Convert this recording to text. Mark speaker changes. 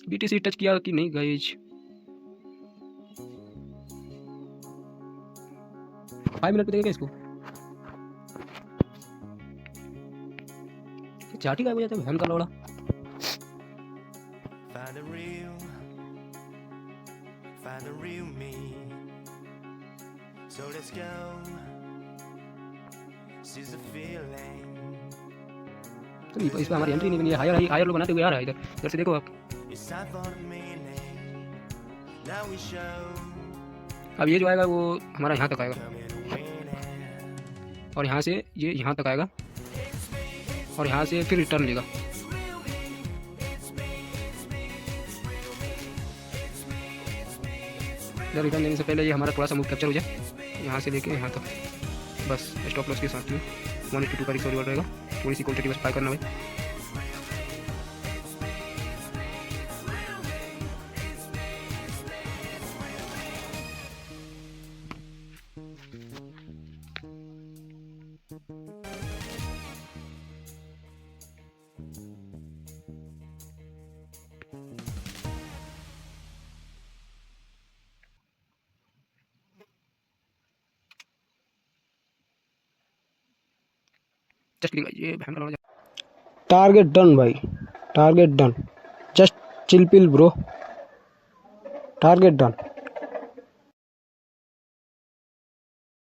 Speaker 1: BTC touch किया कि नहीं गाइज? 5 मिनट पे देखेगा इसको। चाटी गायब हो जाता है बहन का लौड़ा। तो इस पे हमारी एंट्री नहीं बनी है। हायर हायर लोग बनाते हुए आ रहा है इधर। इधर से देखो आप। अब ये जो आएगा वो हमारा यहाँ तक आएगा और यहाँ से ये यहाँ तक आएगा और यहाँ से फिर रिटर्न लेगा। इधर रिटर्न लेने से पहले ये हमारा थोड़ा सा मूव कैप्चर हो जाए, यहाँ से लेके यहाँ तक, बस स्टॉप लॉस के साथ में 182 का रिकवरी रहेगा। थोड़ी सी क्वांटिटी बस बाय करना भाई। जस्ट ये बहन का टारगेट डन भाई, target done. Just chill pill bro, target done.